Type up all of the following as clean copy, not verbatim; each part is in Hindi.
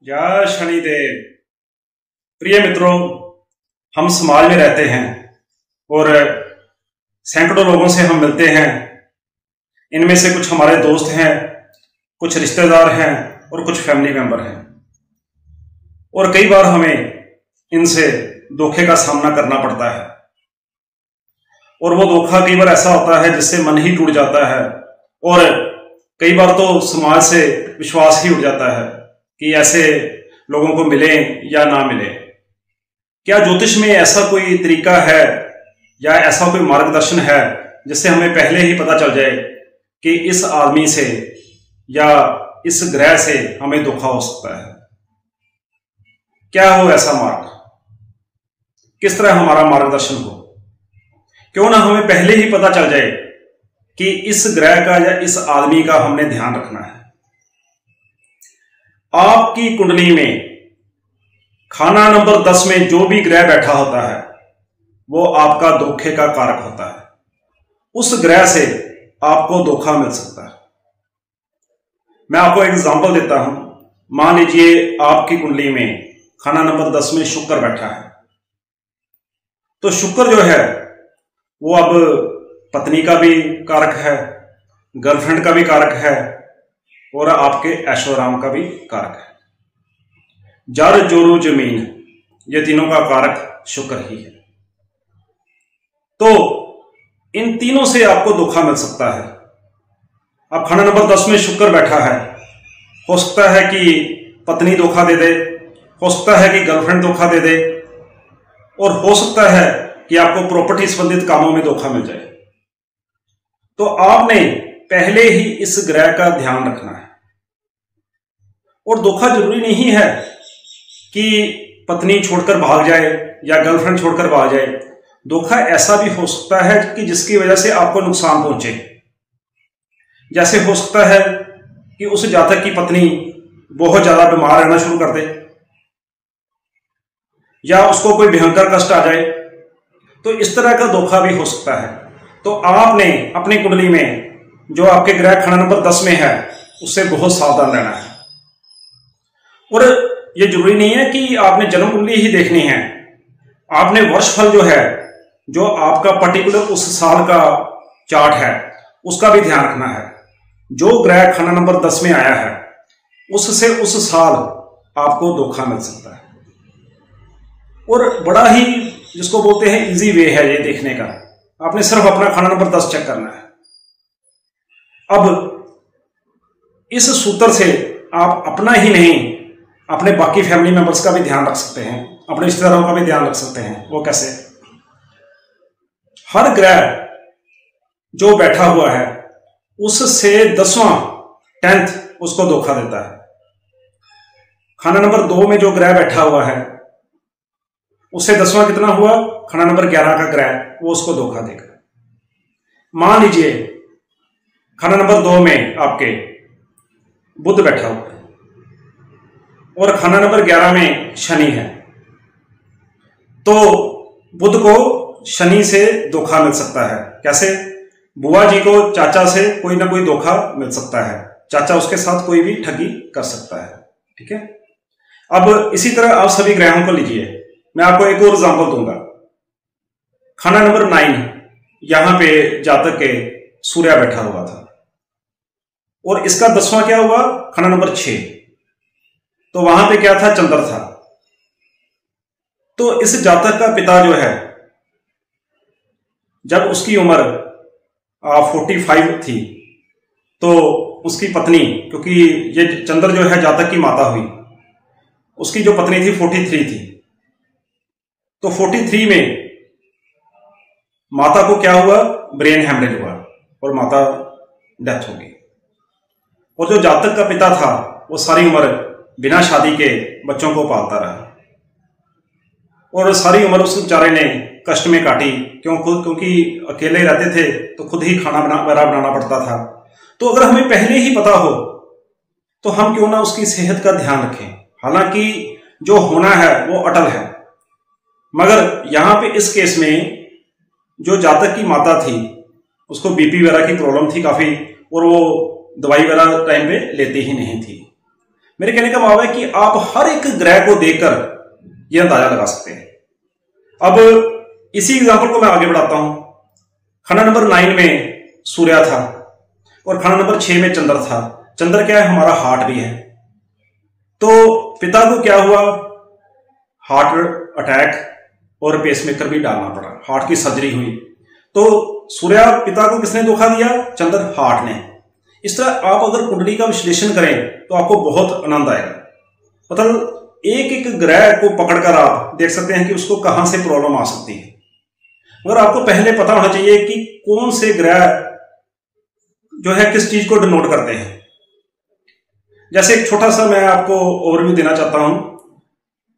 जय शनिदेव। प्रिय मित्रों, हम समाज में रहते हैं और सैकड़ों लोगों से हम मिलते हैं। इनमें से कुछ हमारे दोस्त हैं, कुछ रिश्तेदार हैं और कुछ फैमिली मेंबर हैं। और कई बार हमें इनसे धोखे का सामना करना पड़ता है और वो धोखा कई बार ऐसा होता है जिससे मन ही टूट जाता है और कई बार तो समाज से विश्वास ही उठ जाता है कि ऐसे लोगों को मिले या ना मिले। क्या ज्योतिष में ऐसा कोई तरीका है या ऐसा कोई मार्गदर्शन है जिससे हमें पहले ही पता चल जाए कि इस आदमी से या इस ग्रह से हमें धोखा हो सकता है? क्या हो ऐसा मार्ग? किस तरह हमारा मार्गदर्शन हो? क्यों ना हमें पहले ही पता चल जाए कि इस ग्रह का या इस आदमी का हमने ध्यान रखना है। आपकी कुंडली में खाना नंबर 10 में जो भी ग्रह बैठा होता है वो आपका धोखे का कारक होता है। उस ग्रह से आपको धोखा मिल सकता है। मैं आपको एक एग्जांपल देता हूं। मान लीजिए आपकी कुंडली में खाना नंबर 10 में शुक्र बैठा है, तो शुक्र जो है वो अब पत्नी का भी कारक है, गर्लफ्रेंड का भी कारक है और आपके ऐशो आराम का भी कारक है। जर जोरू जमीन, ये तीनों का कारक शुक्र ही है। तो इन तीनों से आपको धोखा मिल सकता है। अब खाना नंबर 10 में शुक्र बैठा है, हो सकता है कि पत्नी धोखा दे दे, हो सकता है कि गर्लफ्रेंड धोखा दे दे और हो सकता है कि आपको प्रॉपर्टी संबंधित कामों में धोखा मिल जाए। तो आपने पहले ही इस ग्रह का ध्यान रखना है। और धोखा जरूरी नहीं है कि पत्नी छोड़कर भाग जाए या गर्लफ्रेंड छोड़कर भाग जाए। धोखा ऐसा भी हो सकता है कि जिसकी वजह से आपको नुकसान पहुंचे। जैसे हो सकता है कि उस जातक की पत्नी बहुत ज्यादा बीमार रहना शुरू कर दे या उसको कोई भयंकर कष्ट आ जाए, तो इस तरह का धोखा भी हो सकता है। तो आपने अपनी कुंडली में जो आपके ग्रह खाना नंबर 10 में है उससे बहुत सावधान रहना है। और ये जरूरी नहीं है कि आपने जन्म कुंडली ही देखनी है। आपने वर्षफल जो है, जो आपका पर्टिकुलर उस साल का चार्ट है, उसका भी ध्यान रखना है। जो ग्रह खाना नंबर 10 में आया है उससे उस साल आपको धोखा मिल सकता है। और बड़ा ही जिसको बोलते हैं इजी वे है ये देखने का। आपने सिर्फ अपना खाना नंबर 10 चेक करना है। अब इस सूत्र से आप अपना ही नहीं, अपने बाकी फैमिली मेंबर्स का भी ध्यान रख सकते हैं, अपने रिश्तेदारों का भी ध्यान रख सकते हैं। वो कैसे? हर ग्रह जो बैठा हुआ है उससे 10वां 10th उसको धोखा देता है। खाना नंबर 2 में जो ग्रह बैठा हुआ है उससे 10वां कितना हुआ? खाना नंबर 11 का ग्रह, वो उसको धोखा देगा। मान लीजिए खाना नंबर 2 में आपके बुध बैठा हुआ है और खाना नंबर 11 में शनि है, तो बुध को शनि से धोखा मिल सकता है। कैसे? बुआ जी को चाचा से कोई ना कोई धोखा मिल सकता है। चाचा उसके साथ कोई भी ठगी कर सकता है। ठीक है। अब इसी तरह आप सभी ग्रहों को लीजिए। मैं आपको एक और एग्जांपल दूंगा। खाना नंबर 9, यहां पे जातक के सूर्य बैठा हुआ था और इसका 10वां क्या हुआ? खाना नंबर 6, तो वहां पे क्या था? चंद्र था। तो इस जातक का पिता जो है, जब उसकी उम्र 45 थी तो उसकी पत्नी, क्योंकि ये चंद्र जो है जातक की माता हुई, उसकी जो पत्नी थी 43 थी, तो 43 में माता को क्या हुआ? ब्रेन हेमरेज हुआ और माता डेथ हो गई। और जो जातक का पिता था वो सारी उम्र बिना शादी के बच्चों को पालता रहा और सारी उम्र उस बेचारे ने कष्ट में काटी। क्योंकि अकेले रहते थे तो खुद ही खाना बनाना पड़ता था। तो अगर हमें पहले ही पता हो तो हम क्यों ना उसकी सेहत का ध्यान रखें। हालांकि जो होना है वो अटल है, मगर यहां पे इस केस में जो जातक की माता थी उसको बीपी वगैरह की प्रॉब्लम थी काफी और वो दवाई वगैरह टाइम पे लेती ही नहीं थी। मेरे कहने का भाव है कि आप हर एक ग्रह को देखकर यह अंदाजा लगा सकते हैं। अब इसी एग्जांपल को मैं आगे बढ़ाता हूं। खाना नंबर 9 में सूर्य था और खाना नंबर 6 में चंद्र था। चंद्र क्या है? हमारा हार्ट भी है। तो पिता को क्या हुआ? हार्ट अटैक और पेसमेकर भी डालना पड़ा, हार्ट की सर्जरी हुई। तो सूर्य पिता को किसने धोखा दिया? चंद्र हार्ट ने। इस तरह आप अगर कुंडली का विश्लेषण करें तो आपको बहुत आनंद आएगा। मतलब एक एक ग्रह को पकड़कर आप देख सकते हैं कि उसको कहां से प्रॉब्लम आ सकती है। मगर आपको पहले पता होना चाहिए कि कौन से ग्रह जो है किस चीज को डिनोट करते हैं। जैसे एक छोटा सा मैं आपको ओवरव्यू देना चाहता हूं।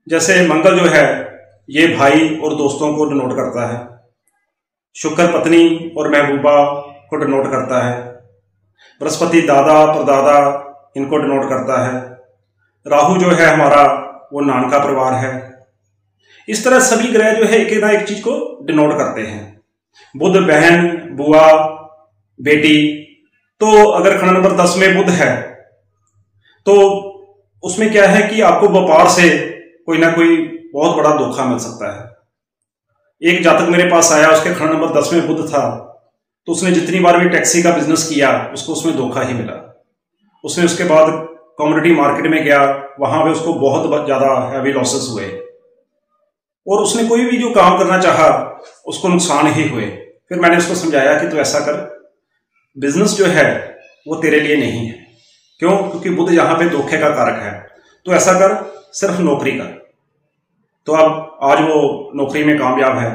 जैसे मंगल जो है ये भाई और दोस्तों को डिनोट करता है। शुक्र पत्नी और महबूबा को डिनोट करता है। बृहस्पति दादा परदादा इनको डिनोट करता है। राहु जो है हमारा वो नानका परिवार है। इस तरह सभी ग्रह जो है एक ना एक चीज को डिनोट करते हैं। बुध बहन, बुआ, बेटी। तो अगर खाना नंबर 10 में बुध है तो उसमें क्या है कि आपको व्यापार से कोई ना कोई बहुत बड़ा धोखा मिल सकता है। एक जातक मेरे पास आया, उसके खाना नंबर 10 में बुध था, तो उसने जितनी बार भी टैक्सी का बिजनेस किया उसको उसमें धोखा ही मिला। उसने उसके बाद कमोडिटी मार्केट में गया, वहां पे उसको बहुत ज्यादा हैवी लॉसेस हुए और उसने कोई भी जो काम करना चाहा उसको नुकसान ही हुए। फिर मैंने उसको समझाया कि तू ऐसा कर, बिजनेस जो है वो तेरे लिए नहीं है। क्यों? क्योंकि बुध यहां पे धोखे का कारक है। तो ऐसा कर, सिर्फ नौकरी कर। तो अब आज वो नौकरी में कामयाब है।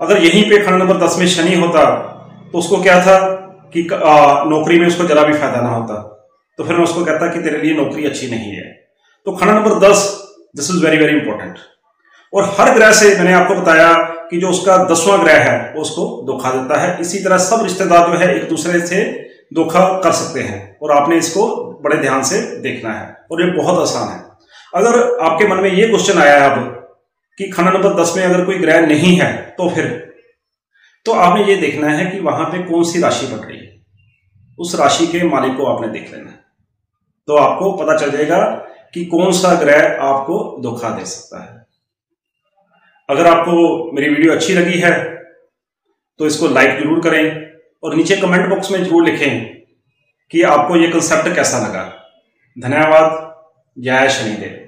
अगर यहीं पे खाना नंबर 10 में शनि होता तो उसको क्या था कि नौकरी में उसको जरा भी फायदा ना होता। तो फिर मैं उसको कहता कि तेरे लिए नौकरी अच्छी नहीं है। तो खाना number 10, this is very very important. और हर ग्रह से मैंने आपको बताया कि जो उसका 10वां ग्रह है वो उसको धोखा देता है। इसी तरह सब रिश्तेदार जो है एक दूसरे से धोखा कर सकते हैं और आपने इसको बड़े ध्यान से देखना है और ये बहुत आसान है। अगर आपके मन में ये क्वेश्चन आया है अब कि खाना नंबर 10 में अगर कोई ग्रह नहीं है तो फिर, तो आपने ये देखना है कि वहां पे कौन सी राशि पड़ रही है, उस राशि के मालिक को आपने देख लेना है। तो आपको पता चल जाएगा कि कौन सा ग्रह आपको धोखा दे सकता है। अगर आपको मेरी वीडियो अच्छी लगी है तो इसको लाइक जरूर करें और नीचे कमेंट बॉक्स में जरूर लिखें कि आपको ये कंसेप्ट कैसा लगा। धन्यवाद। जय शनिदेव।